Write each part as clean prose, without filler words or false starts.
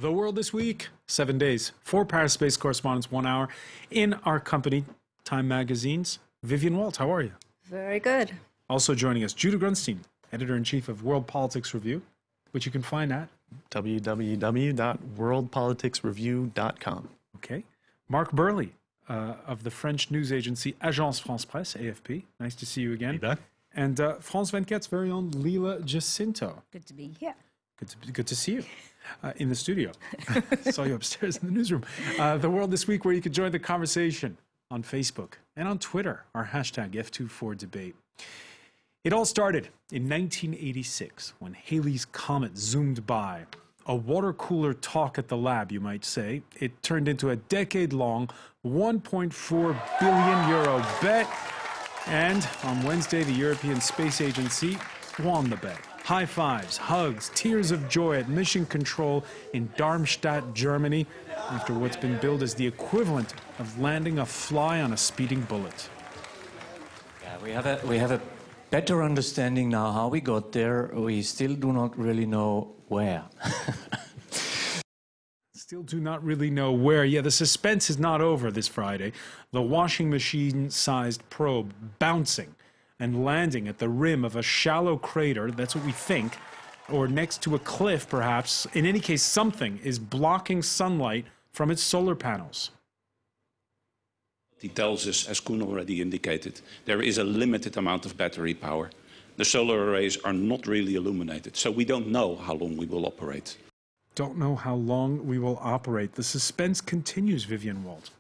The World This Week, 7 days, 4 Paris space correspondents, 1 hour. In our company, Time Magazine's Vivian Walt. How are you? Very good. Also joining us, Judah Grunstein, editor-in-chief of World Politics Review, which you can find at www.worldpoliticsreview.com. Okay. Mark Burley of the French news agency Agence France Presse, AFP. Nice to see you again. Be back. And France 24's very own Leila Jacinto. Good to be here. Good to see you in the studio. Saw you upstairs in the newsroom. The World This Week, where you can join the conversation on Facebook and on Twitter, our hashtag F24Debate. It all started in 1986 when Halley's Comet zoomed by. A water cooler talk at the lab, you might say. It turned into a decade-long €1.4 billion bet. And on Wednesday, the European Space Agency won the bet. High fives, hugs, tears of joy at Mission Control in Darmstadt, Germany, after what's been billed as the equivalent of landing a fly on a speeding bullet. Yeah, we have a better understanding now how we got there. We still do not really know where. Still do not really know where. Yeah, the suspense is not over this Friday. The washing machine-sized probe bouncing and landing at the rim of a shallow crater, that's what we think, or next to a cliff perhaps. In any case, something is blocking sunlight from its solar panels. He tells us, as Koen already indicated, there is a limited amount of battery power. The solar arrays are not really illuminated, so we don't know how long we will operate. Don't know how long we will operate. The suspense continues, Vivian Walt.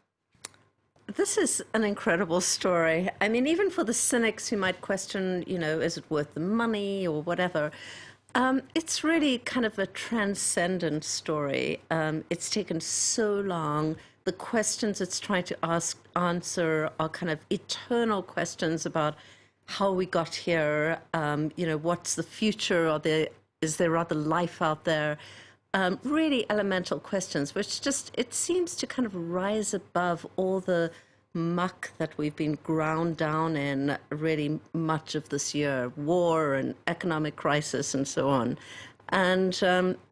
This is an incredible story. I mean, even for the cynics who might question, is it worth the money or whatever, it's really kind of a transcendent story. It's taken so long. The questions it's trying to answer are kind of eternal questions about how we got here. What's the future? Is there other life out there? Really elemental questions, which it seems to kind of rise above all the muck that we've been ground down in really much of this year, war and economic crisis and so on. And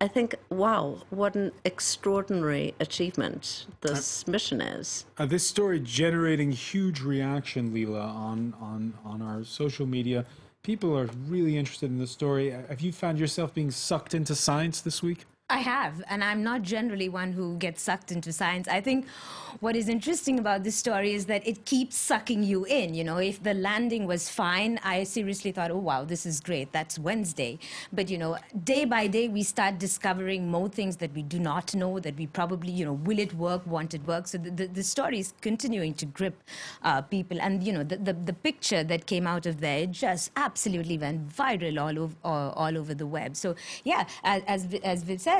I think, wow, what an extraordinary achievement this mission is. This story generating huge reaction, Leila, on our social media. People are really interested in the story. Have you found yourself being sucked into science this week? I have, and I'm not generally one who gets sucked into science. I think what is interesting about this story is that it keeps sucking you in. If the landing was fine, I seriously thought, oh, wow, this is great. That's Wednesday. But, day by day, we start discovering more things that we do not know, that we probably, will it work, won't it work? So the story is continuing to grip people. And, the picture that came out of there, it just absolutely went viral all over the web. So, yeah, as Viv said,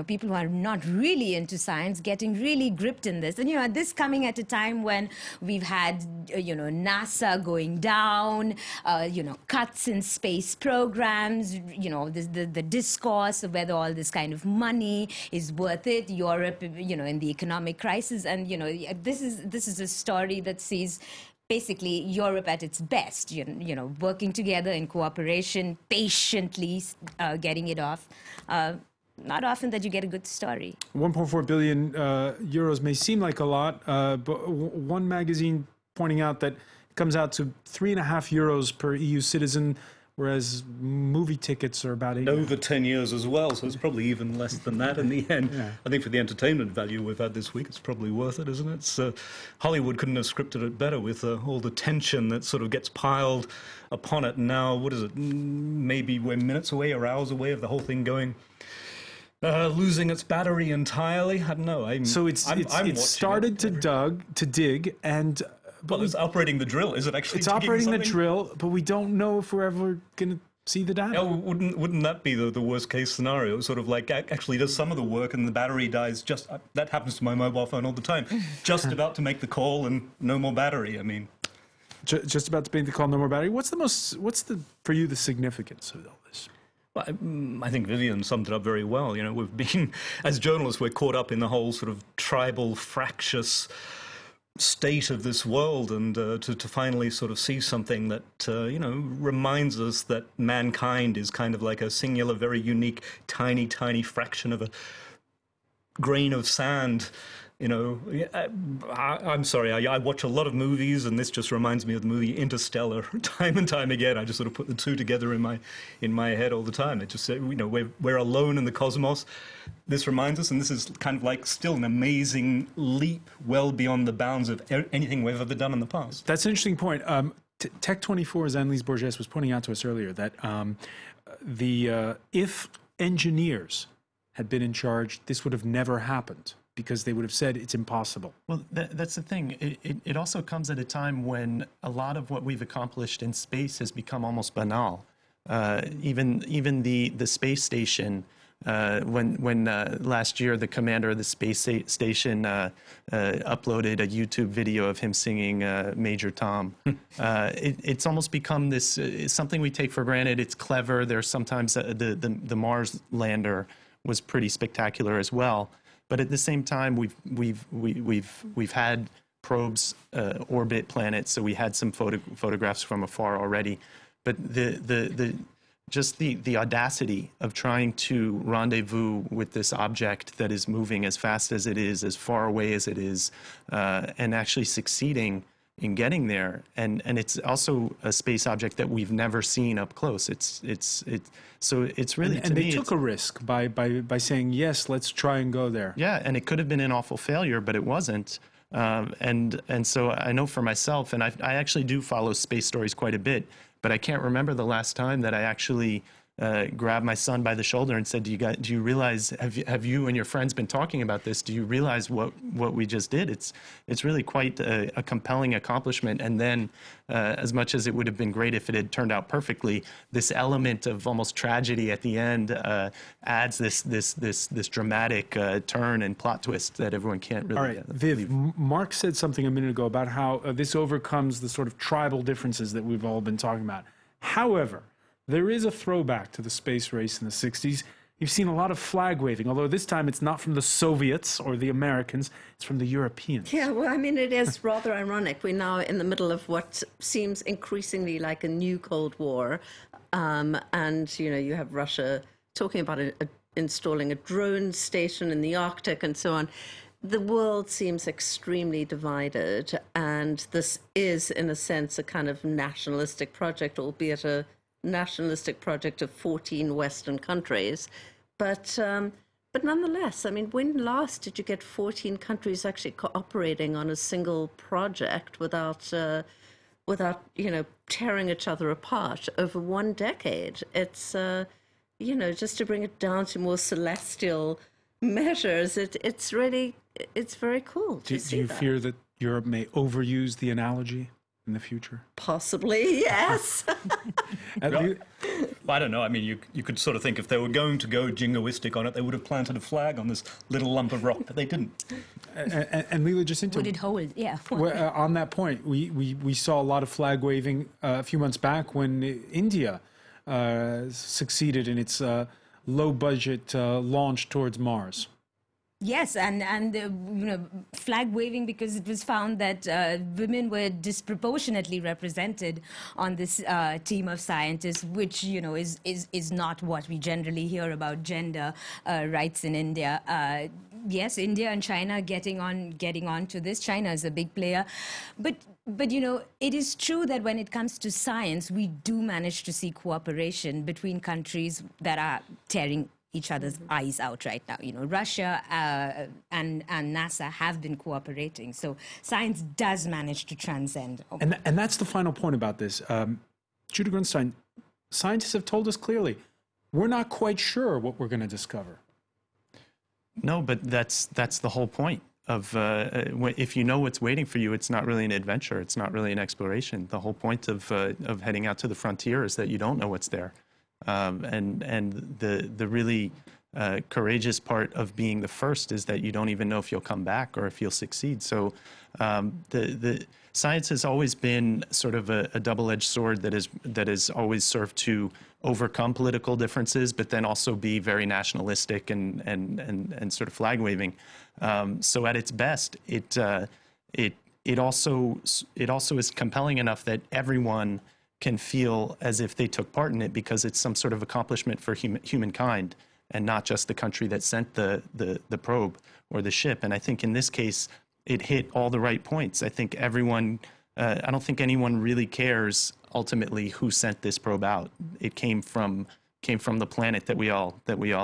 people who are not really into science getting really gripped in this. And, this coming at a time when we've had, NASA going down, cuts in space programs, the discourse of whether all this kind of money is worth it, Europe, in the economic crisis. And, this is a story that sees basically Europe at its best, working together in cooperation, patiently getting it off. Not often that you get a good story. 1.4 billion euros may seem like a lot, but one magazine pointing out that it comes out to €3.5 per EU citizen, whereas movie tickets are about 8. Over 10 years as well, so it's probably even less than that in the end. Yeah. I think for the entertainment value we've had this week, it's probably worth it, isn't it? Hollywood couldn't have scripted it better with all the tension that sort of gets piled upon it. Now, what is it? Maybe we're minutes away or hours away of the whole thing going... losing its battery entirely. I don't know. So it's started to dig, and well, it's operating the drill. Is it actually? It's operating the drill, but we don't know if we're ever going to see the data. Yeah, wouldn't that be the worst case scenario? Sort of like actually does some of the work and the battery dies. Just that happens to my mobile phone all the time. Just about to make the call and no more battery. I mean, just about to make the call, no more battery. What's for you the significance of all this? I think Vivian summed it up very well. We've been, as journalists, we're caught up in the whole sort of tribal, fractious state of this world, and to finally sort of see something that, reminds us that mankind is kind of like a singular, very unique, tiny, tiny fraction of a grain of sand. You know, I'm sorry, I watch a lot of movies, and this just reminds me of the movie Interstellar time and time again. I just sort of put the two together in my head all the time. It just, you know, we're alone in the cosmos. This reminds us, and this is kind of like still an amazing leap well beyond the bounds of anything we've ever done in the past. That's an interesting point. Tech24, as Annelise Borges was pointing out to us earlier, that if engineers had been in charge, this would have never happened, because they would have said it's impossible. Well, that's the thing. It also comes at a time when a lot of what we've accomplished in space has become almost banal. Even the space station, when last year the commander of the space station uploaded a YouTube video of him singing Major Tom, it's almost become this something we take for granted. It's clever. There's sometimes the Mars lander was pretty spectacular as well. But at the same time, we've had probes orbit planets, so we had some photographs from afar already. But just the audacity of trying to rendezvous with this object that is moving as fast as it is, as far away as it is, and actually succeeding in getting there, and it's also a space object that we've never seen up close. So it's really, and they took a risk by saying yes, let's try and go there. Yeah, and it could have been an awful failure, but it wasn't. And so I know for myself, and I actually do follow space stories quite a bit, but I can't remember the last time that I actually grabbed my son by the shoulder and said, "Do you realize? Have you and your friends been talking about this? Do you realize what we just did?" It's really quite a compelling accomplishment. And then, as much as it would have been great if it had turned out perfectly, this element of almost tragedy at the end adds this dramatic turn and plot twist that everyone can't really. All right, Viv. Mark said something a minute ago about how this overcomes the sort of tribal differences that we've all been talking about. However, there is a throwback to the space race in the 60s. You've seen a lot of flag waving, although this time it's not from the Soviets or the Americans, it's from the Europeans. Yeah, well, I mean, it is rather ironic. We're now in the middle of what seems increasingly like a new Cold War. And, you know, you have Russia talking about installing a drone station in the Arctic and so on. The world seems extremely divided, and this is, in a sense, a kind of nationalistic project, albeit a nationalistic project of 14 Western countries. But nonetheless, I mean, when last did you get 14 countries actually cooperating on a single project without, you know, tearing each other apart over 1 decade? It's, you know, just to bring it down to more celestial measures, it's really, it's very cool to see. Do you fear that Europe may overuse the analogy in the future? Possibly, yes. Well, I don't know. I mean, you could sort of think if they were going to go jingoistic on it, they would have planted a flag on this little lump of rock, but they didn't. And Leela Jacinto, Would it hold? Yeah. on that point, we saw a lot of flag waving a few months back when India succeeded in its low-budget launch towards Mars. Yes, and you know, flag waving because it was found that women were disproportionately represented on this team of scientists, which, you know, is not what we generally hear about gender rights in India. Yes, India and China getting on to this. China is a big player, but you know, it is true that when it comes to science, we do manage to see cooperation between countries that are tearing each other's eyes out right now. You know, Russia and NASA have been cooperating. So science does manage to transcend. And that's the final point about this. Judah Grunstein, scientists have told us clearly, we're not quite sure what we're going to discover. No, but that's the whole point of if you know what's waiting for you, it's not really an adventure. It's not really an exploration. The whole point of heading out to the frontier is that you don't know what's there. And the really courageous part of being the first is that you don't even know if you'll come back or if you'll succeed. So the science has always been sort of a double-edged sword that has always served to overcome political differences, but then also be very nationalistic and sort of flag waving. So at its best, it also is compelling enough that everyone can feel as if they took part in it because it's some sort of accomplishment for humankind. and not just the country that sent the probe or the ship. And I think in this case, it hit all the right points. I think everyone, I don't think anyone really cares ultimately who sent this probe out. It came from the planet that we all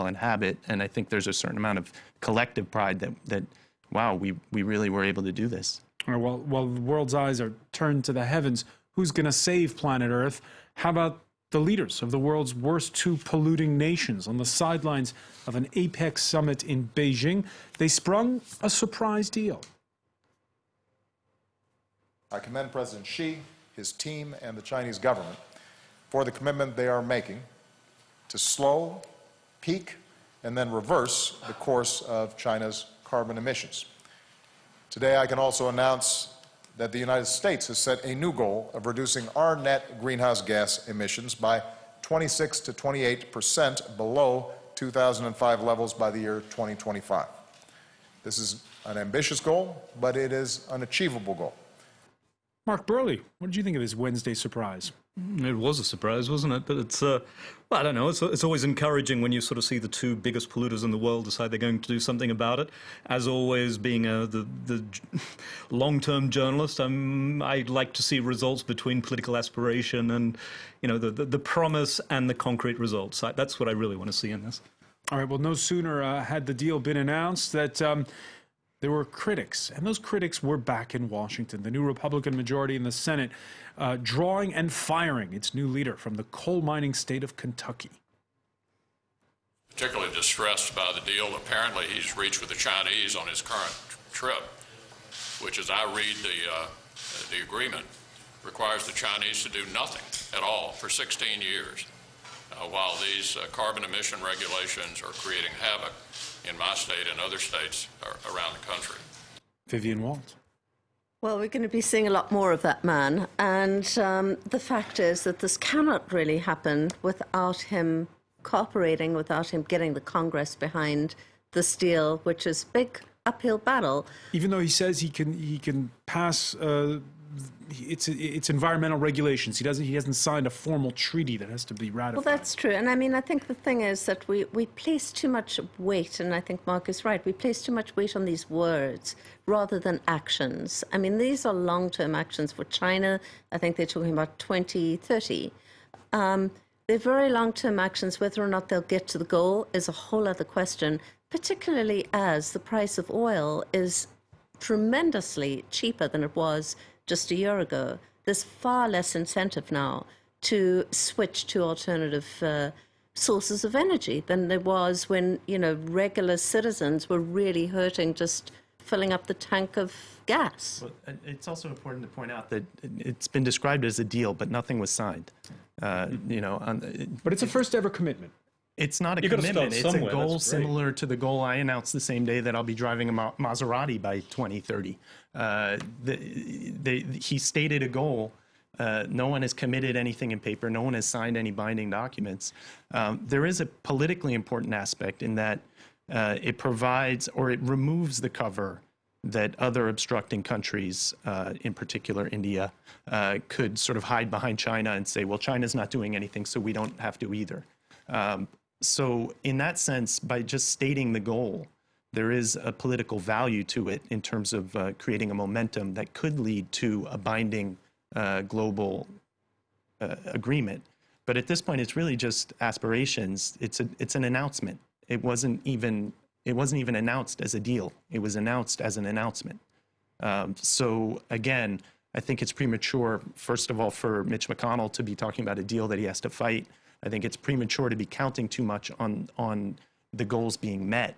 inhabit, and I think there's a certain amount of collective pride that wow, we really were able to do this. All right, well, while the world's eyes are turned to the heavens, who's going to save planet Earth? How about the leaders of the world's worst two polluting nations on the sidelines of an APEC summit in Beijing? They sprung a surprise deal. I commend President Xi, his team, and the Chinese government for the commitment they are making to slow, peak, and then reverse the course of China's carbon emissions. Today, I can also announce that the United States has set a new goal of reducing our net greenhouse gas emissions by 26 to 28% below 2005 levels by the year 2025. This is an ambitious goal, but it is an achievable goal. Mark Burley, what did you think of this Wednesday surprise? It was a surprise, wasn't it? But it's, well, I don't know, it's always encouraging when you sort of see the two biggest polluters in the world decide they're going to do something about it. As always, being the long-term journalist, I'd like to see results between political aspiration and, you know, the promise and the concrete results. That's what I really want to see in this. All right, well, no sooner had the deal been announced that there were critics, and those critics were back in Washington. The new Republican majority in the Senate drawing and firing its new leader from the coal mining state of Kentucky. Particularly distressed by the deal apparently he's reached with the Chinese on his current trip, which, as I read the agreement, requires the Chinese to do nothing at all for 16 years, while these carbon emission regulations are creating havoc in my state and other states around the country. Vivian Walt. Well, we're going to be seeing a lot more of that man. And the fact is that this cannot really happen without him cooperating, without him getting the Congress behind this deal, which is a big uphill battle. Even though he says he can pass it's environmental regulations. He hasn't signed a formal treaty that has to be ratified. Well, that's true. And I mean, I think the thing is that we place too much weight, and I think Mark is right, we place too much weight on these words rather than actions. I mean, these are long-term actions for China. I think they're talking about 2030. They're very long-term actions. Whether or not they'll get to the goal is a whole other question, particularly as the price of oil is tremendously cheaper than it was just a year ago. There's far less incentive now to switch to alternative sources of energy than there was when, you know, regular citizens were really hurting just filling up the tank of gas. Well, it's also important to point out that it's been described as a deal, but nothing was signed. You know, but it's a first ever commitment. It's not a commitment. It's a goal similar to the goal I announced the same day that I'll be driving a Maserati by 2030. He stated a goal. No one has committed anything in paper. No one has signed any binding documents. There is a politically important aspect in that it provides or it removes the cover that other obstructing countries, in particular India, could sort of hide behind China and say, well, China's not doing anything, so we don't have to either. So in that sense, by just stating the goal, there is a political value to it in terms of creating a momentum that could lead to a binding global agreement. But at this point, it's really just aspirations. It's an announcement. It wasn't even announced as a deal. It was announced as an announcement. So again, I think it's premature, first of all, for Mitch McConnell to be talking about a deal that he has to fight. I think it's premature to be counting too much on the goals being met.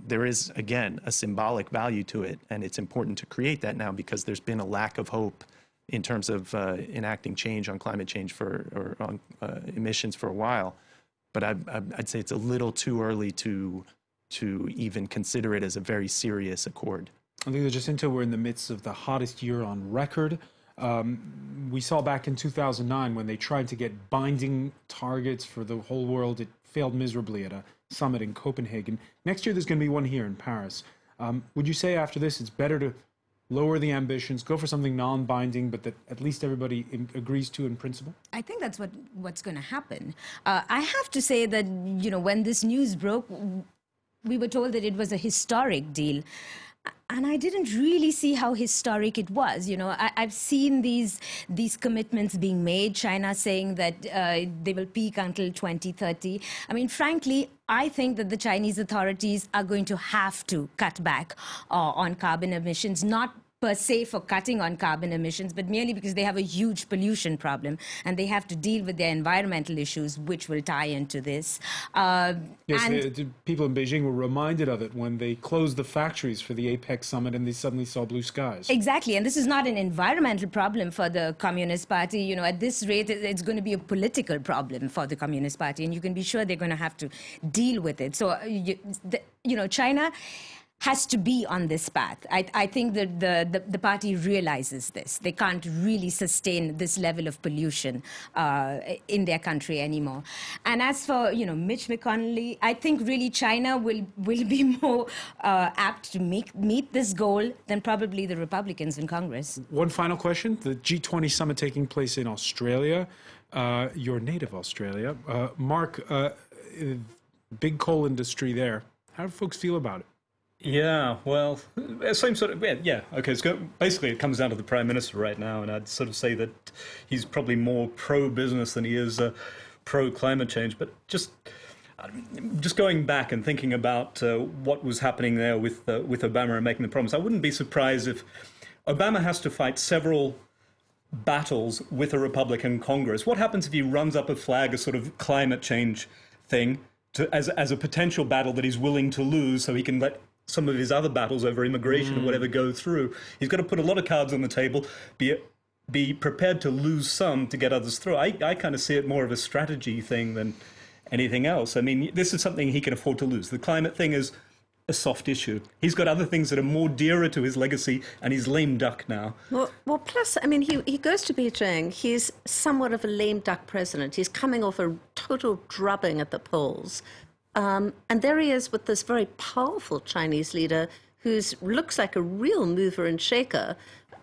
There is, again, a symbolic value to it, and it's important to create that now because there's been a lack of hope in terms of enacting change on climate change or on emissions for a while. But I'd say it's a little too early to even consider it as a very serious accord. I think that Jacinto, we're in the midst of the hottest year on record. We saw back in 2009 when they tried to get binding targets for the whole world. It failed miserably at a summit in Copenhagen. Next year, there's going to be one here in Paris. Would you say after this, it's better to lower the ambitions, go for something non-binding, but that at least everybody agrees to in principle? I think that's what's going to happen. I have to say that, when this news broke, we were told that it was a historic deal. And I didn't really see how historic it was. I've seen these commitments being made, China saying that they will peak until 2030. I mean, frankly, I think that the Chinese authorities are going to have to cut back on carbon emissions, not per se for cutting on carbon emissions, but merely because they have a huge pollution problem and they have to deal with their environmental issues, which will tie into this. Yes, the people in Beijing were reminded of it when they closed the factories for the APEC summit and they suddenly saw blue skies. Exactly, and this is not an environmental problem for the Communist Party. At this rate, it's going to be a political problem for the Communist Party, and you can be sure they're going to have to deal with it. So, China has to be on this path. I think that the party realizes this. They can't really sustain this level of pollution in their country anymore. And as for Mitch McConnell, I think really China will be more apt to meet this goal than probably the Republicans in Congress. One final question: the G20 summit taking place in Australia, your native Australia, Mark, big coal industry there. How do folks feel about it? Yeah, well, same sort of, yeah. Okay, so basically it comes down to the Prime Minister right now, and I'd sort of say that he's probably more pro-business than he is pro-climate change. But just going back and thinking about what was happening there with Obama and making the promise, I wouldn't be surprised if Obama has to fight several battles with a Republican Congress. What happens if he runs up a flag, a sort of climate change thing, as a potential battle that he's willing to lose so he can let some of his other battles over immigration or whatever go through? He's got to put a lot of cards on the table, be prepared to lose some to get others through. I kind of see it more of a strategy thing than anything else. I mean, this is something he can afford to lose. The climate thing is a soft issue. He's got other things that are more dearer to his legacy, and he's lame duck now. Well, plus, I mean, he goes to Beijing. He's somewhat of a lame duck president. He's coming off a total drubbing at the polls. And there he is with this very powerful Chinese leader who looks like a real mover and shaker.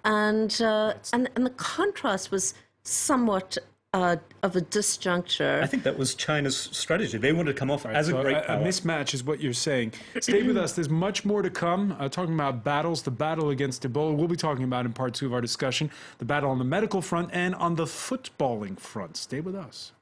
And the contrast was somewhat of a disjuncture. I think that was China's strategy. They wanted to come off as a great power. A mismatch is what you're saying. Stay with us. There's much more to come. Talking about battles, the battle against Ebola, we'll be talking about in part 2 of our discussion, the battle on the medical front and on the footballing front. Stay with us.